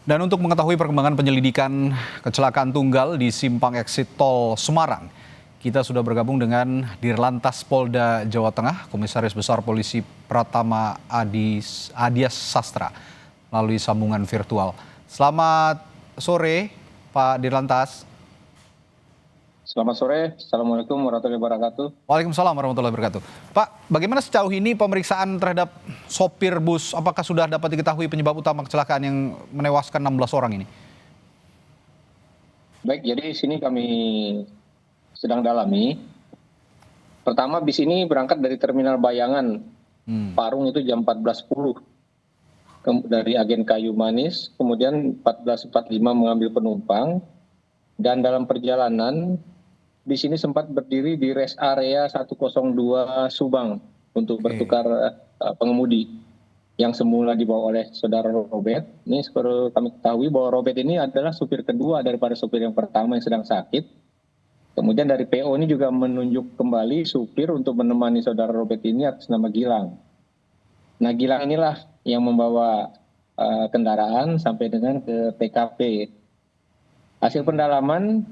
Dan untuk mengetahui perkembangan penyelidikan kecelakaan tunggal di simpang eksit tol Semarang, kita sudah bergabung dengan Dirlantas Polda Jawa Tengah, Komisaris Besar Polisi Pratama Adias Sastra, melalui sambungan virtual. Selamat sore, Pak Dirlantas. Selamat sore, Assalamualaikum warahmatullahi wabarakatuh. Waalaikumsalam warahmatullahi wabarakatuh. Pak, bagaimana sejauh ini pemeriksaan terhadap sopir bus? Apakah sudah dapat diketahui penyebab utama kecelakaan yang menewaskan 16 orang ini? Baik, jadi sini kami sedang dalami. Pertama, bis ini berangkat dari Terminal Bayangan, Parung itu jam 14.10. Dari agen Kayu Manis, kemudian 14.45 mengambil penumpang. Dan dalam perjalanan, bis ini sempat berdiri di rest area 102 Subang untuk bertukar pengemudi yang semula dibawa oleh saudara Robert. Ini perlu kami ketahui bahwa Robert ini adalah supir kedua daripada supir yang pertama yang sedang sakit. Kemudian dari PO ini juga menunjuk kembali supir untuk menemani saudara Robert ini atas nama Gilang. Nah, Gilang inilah yang membawa kendaraan sampai dengan ke TKP. Hasil pendalaman,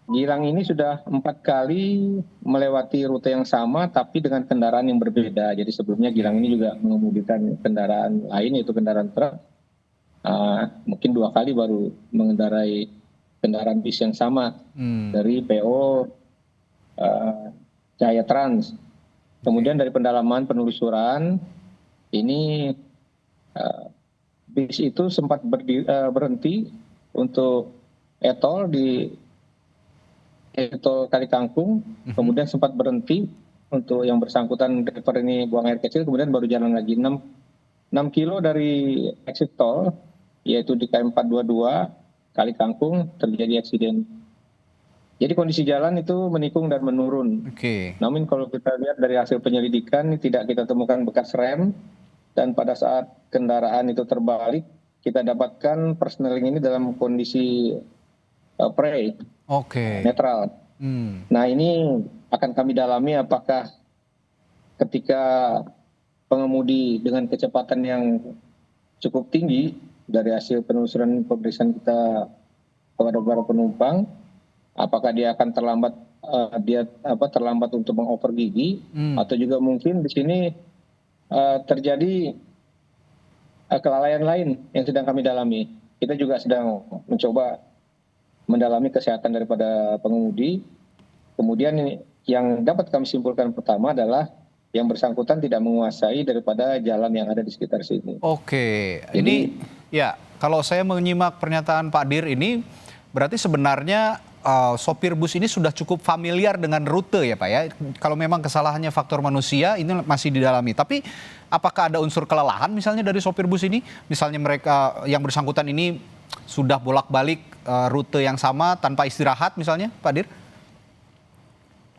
Gilang ini sudah 4 kali melewati rute yang sama tapi dengan kendaraan yang berbeda. Jadi sebelumnya Gilang ini juga mengemudikan kendaraan lain, yaitu kendaraan truk. Mungkin 2 kali baru mengendarai kendaraan bis yang sama dari PO Jaya Trans. Kemudian dari pendalaman penelusuran, ini bis itu sempat berhenti untuk etol di Tol Kali Kangkung, kemudian sempat berhenti untuk yang bersangkutan driver ini buang air kecil, kemudian baru jalan lagi 6 kilo dari exit tol, yaitu di KM 422 Kali Kangkung terjadi eksiden. Jadi kondisi jalan itu menikung dan menurun. Namun kalau kita lihat dari hasil penyelidikan tidak kita temukan bekas rem, dan pada saat kendaraan itu terbalik kita dapatkan persneling ini dalam kondisi netral. Nah, ini akan kami dalami apakah ketika pengemudi dengan kecepatan yang cukup tinggi dari hasil penelusuran pemeriksaan kita kepada para penumpang, apakah dia akan terlambat untuk mengoper gigi, atau juga mungkin di sini terjadi kelalaian lain yang sedang kami dalami. Kita juga sedang mencoba mendalami kesehatan daripada pengemudi. Kemudian yang dapat kami simpulkan pertama adalah yang bersangkutan tidak menguasai daripada jalan yang ada di sekitar sini. Jadi, ini ya kalau saya menyimak pernyataan Pak Dir ini, berarti sebenarnya sopir bus ini sudah cukup familiar dengan rute ya Pak ya. Kalau memang kesalahannya faktor manusia, ini masih didalami. Tapi apakah ada unsur kelelahan misalnya dari sopir bus ini? Misalnya mereka yang bersangkutan ini sudah bolak-balik rute yang sama tanpa istirahat misalnya, Pak Dir?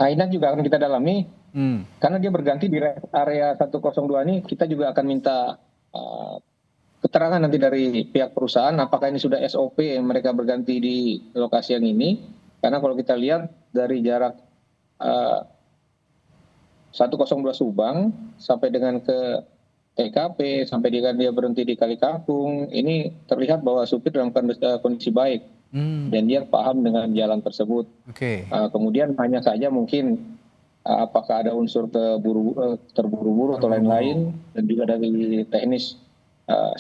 Nah, ini juga akan kita dalami. Karena dia berganti di area 102 ini, kita juga akan minta keterangan nanti dari pihak perusahaan apakah ini sudah SOP mereka berganti di lokasi yang ini. Karena kalau kita lihat dari jarak 102 Subang sampai dengan ke TKP, sampai dengan dia berhenti di Kali Kangkung, ini terlihat bahwa supir dalam kondisi baik dan dia paham dengan jalan tersebut. Kemudian hanya saja mungkin apakah ada unsur terburu-buru atau lain-lain, dan juga dari teknis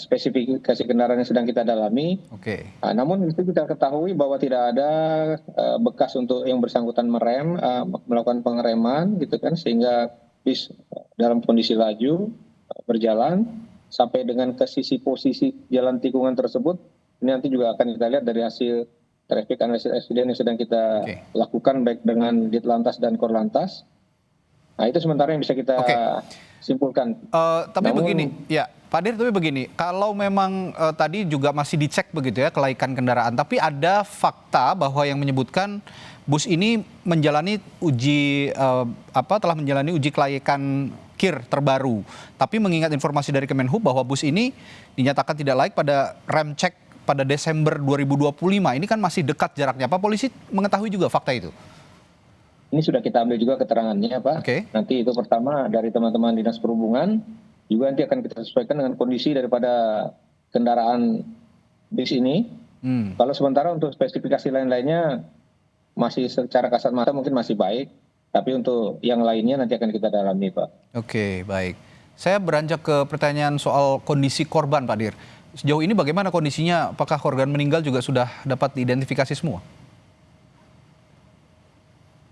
spesifikasi kendaraan yang sedang kita dalami. Namun itu kita ketahui bahwa tidak ada bekas untuk yang bersangkutan melakukan pengereman gitu kan, sehingga bis dalam kondisi laju berjalan sampai dengan ke posisi jalan tikungan tersebut. Ini nanti juga akan kita lihat dari hasil traffic analysis accident yang sedang kita lakukan baik dengan Ditlantas dan Korlantas. Nah, itu sementara yang bisa kita simpulkan. Tapi begini, ya Pak Dir, tapi begini, kalau memang tadi juga masih dicek begitu ya kelaikan kendaraan, tapi ada fakta bahwa yang menyebutkan bus ini menjalani telah menjalani uji kelaikan KIR terbaru. Tapi mengingat informasi dari Kemenhub bahwa bus ini dinyatakan tidak layak pada rem cek pada Desember 2025. Ini kan masih dekat jaraknya. Apa polisi mengetahui juga fakta itu? Ini sudah kita ambil juga keterangannya, Pak. Nanti itu pertama dari teman-teman Dinas Perhubungan, juga nanti akan kita sesuaikan dengan kondisi daripada kendaraan bis ini. Kalau sementara untuk spesifikasi lain-lainnya masih secara kasat mata mungkin masih baik, tapi untuk yang lainnya nanti akan kita dalami, Pak. Oke, baik. Saya beranjak ke pertanyaan soal kondisi korban, Pak Dir. Sejauh ini bagaimana kondisinya? Apakah korban meninggal juga sudah dapat diidentifikasi semua?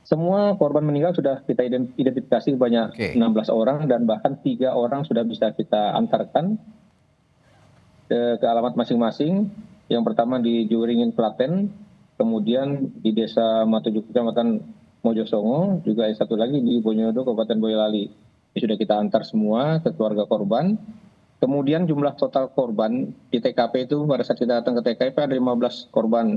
Semua korban meninggal sudah kita identifikasi banyak 16 orang dan bahkan 3 orang sudah bisa kita antarkan ke alamat masing-masing. Yang pertama di Juringin, Klaten, kemudian di Desa Matuju, Kecamatan Mojosongo, juga yang satu lagi di Bonyodo, Kabupaten Boyolali. Ini sudah kita antar semua ke keluarga korban. Kemudian jumlah total korban di TKP itu pada saat kita datang ke TKP ada 15 korban.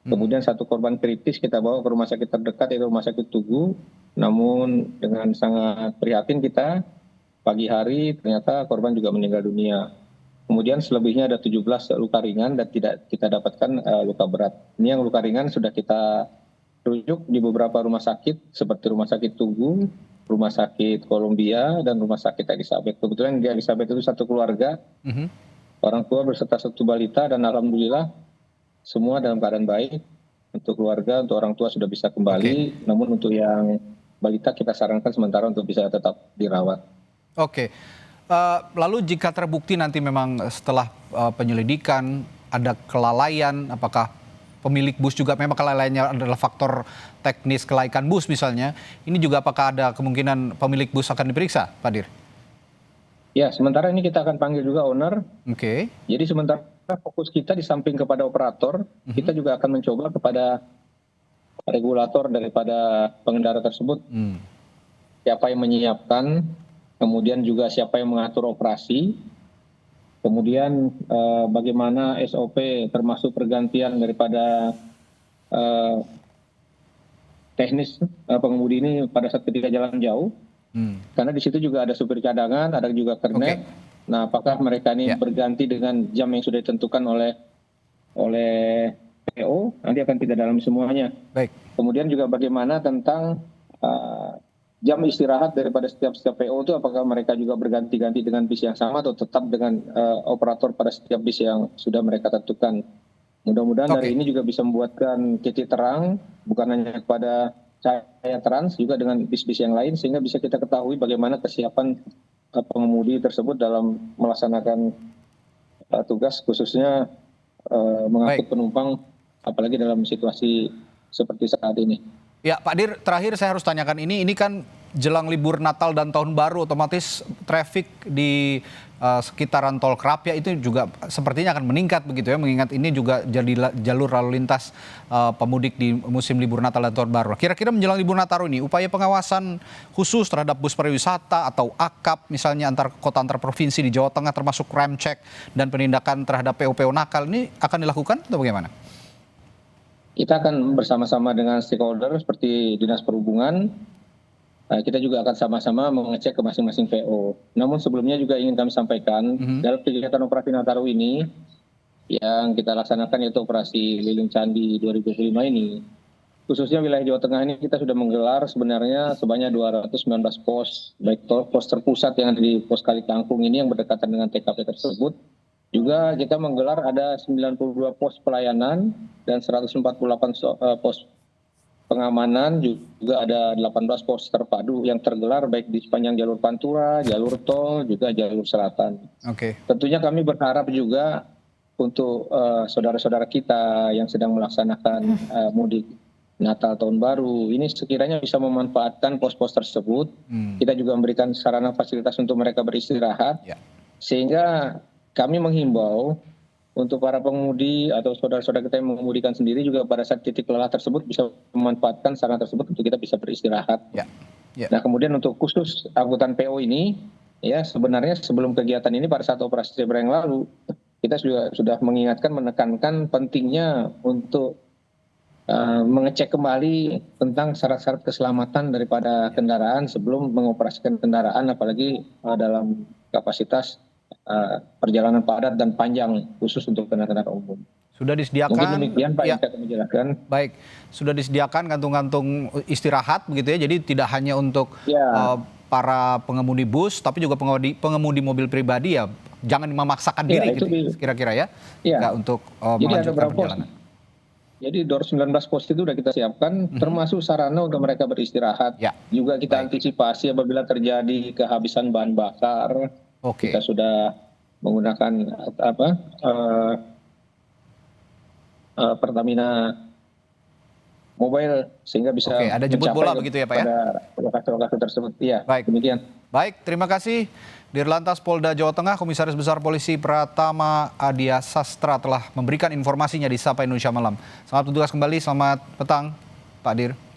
Kemudian 1 korban kritis kita bawa ke rumah sakit terdekat, yaitu Rumah Sakit Tugu. Namun dengan sangat prihatin kita, pagi hari ternyata korban juga meninggal dunia. Kemudian selebihnya ada 17 luka ringan dan tidak kita dapatkan luka berat. Ini yang luka ringan sudah kita rujuk di beberapa rumah sakit seperti Rumah Sakit Tugu, Rumah Sakit Columbia, dan Rumah Sakit Elizabeth. Kebetulan di Elizabeth itu satu keluarga, orang tua berserta 1 balita, dan alhamdulillah semua dalam keadaan baik. Untuk keluarga, untuk orang tua sudah bisa kembali, namun untuk yang balita kita sarankan sementara untuk bisa tetap dirawat. Oke. Lalu jika terbukti nanti memang setelah penyelidikan ada kelalaian, apakah pemilik bus juga memang kelalaiannya adalah faktor teknis kelaikan bus misalnya, ini juga apakah ada kemungkinan pemilik bus akan diperiksa, Pak Dir? Ya, sementara ini kita akan panggil juga owner. Oke. Jadi sementara fokus kita di samping kepada operator, kita juga akan mencoba kepada regulator daripada pengendara tersebut. Siapa yang menyiapkan, kemudian juga siapa yang mengatur operasi, kemudian bagaimana SOP termasuk pergantian daripada teknis pengemudi ini pada saat ketika jalan jauh. Karena di situ juga ada supir cadangan, ada juga kernet. Nah, apakah mereka ini berganti dengan jam yang sudah ditentukan oleh PO? Nanti akan kita dalami semuanya. Baik. Kemudian juga bagaimana tentang jam istirahat daripada setiap PO itu, apakah mereka juga berganti-ganti dengan bis yang sama atau tetap dengan operator pada setiap bis yang sudah mereka tentukan. Mudah-mudahan dari ini juga bisa membuatkan titik terang, bukan hanya kepada saya Trans, juga dengan bis-bis yang lain, sehingga bisa kita ketahui bagaimana kesiapan pengemudi tersebut dalam melaksanakan tugas, khususnya mengangkut penumpang, apalagi dalam situasi seperti saat ini. Ya, Pak Dir, terakhir saya harus tanyakan ini kan jelang libur Natal dan Tahun Baru, otomatis traffic di sekitaran Tol Krapia itu juga sepertinya akan meningkat begitu ya, mengingat ini juga jadi jalur lalu lintas pemudik di musim libur Natal dan Tahun Baru. Kira-kira menjelang libur Natal ini, upaya pengawasan khusus terhadap bus pariwisata atau AKAP misalnya antar kota antar provinsi di Jawa Tengah, termasuk rem check dan penindakan terhadap PO-PO nakal ini akan dilakukan atau bagaimana? Kita akan bersama-sama dengan stakeholder seperti Dinas Perhubungan. Kita juga akan sama-sama mengecek ke masing-masing PO. Namun sebelumnya juga ingin kami sampaikan, dalam kegiatan operasi Nataru ini, yang kita laksanakan yaitu operasi Liling Candi 2025 ini, khususnya wilayah Jawa Tengah ini kita sudah menggelar sebenarnya sebanyak 219 pos, baik pos terpusat yang ada di pos Kali Kangkung ini yang berdekatan dengan TKP tersebut. Juga kita menggelar ada 92 pos pelayanan dan 148 pos pengamanan, juga ada 18 pos terpadu yang tergelar baik di sepanjang jalur Pantura, jalur tol, juga jalur selatan. Tentunya kami berharap juga untuk saudara-saudara kita yang sedang melaksanakan mudik Natal Tahun Baru ini sekiranya bisa memanfaatkan pos-pos tersebut. Kita juga memberikan sarana fasilitas untuk mereka beristirahat, sehingga kami menghimbau untuk para pengemudi atau saudara-saudara kita yang mengemudikan sendiri juga pada saat titik lelah tersebut bisa memanfaatkan sarana tersebut untuk kita bisa beristirahat. Nah, kemudian untuk khusus angkutan PO ini, ya sebenarnya sebelum kegiatan ini pada saat operasi zebra yang lalu, kita sudah mengingatkan, menekankan pentingnya untuk mengecek kembali tentang syarat-syarat keselamatan daripada kendaraan sebelum mengoperasikan kendaraan, apalagi dalam kapasitas perjalanan padat dan panjang khusus untuk kendaraan umum. Sudah disediakan. Mungkin demikian Pak yang saya akan menjelaskan. Baik, sudah disediakan kantung-kantung istirahat begitu ya. Jadi tidak hanya untuk para pengemudi bus, tapi juga pengemudi mobil pribadi ya, jangan memaksakan Iya, diri itu gitu kira-kira ya, Iya. nggak untuk Jadi ada melanjutkan berapa pos? perjalanan. Jadi DOR 19 pos itu sudah kita siapkan, termasuk sarana untuk mereka beristirahat. Ya, Juga kita baik. antisipasi apabila terjadi kehabisan bahan bakar. Oke. Kita sudah menggunakan Pertamina Mobile sehingga bisa Oke, ada jemput bola begitu ya, Pak ya? pada lokasi-lokasi tersebut. Iya, Baik. demikian. Baik, terima kasih Dirlantas Polda Jawa Tengah, Komisaris Besar Polisi Pratama Adia Sastra telah memberikan informasinya di Sapa Indonesia Malam. Selamat bertugas kembali, selamat petang Pak Dir.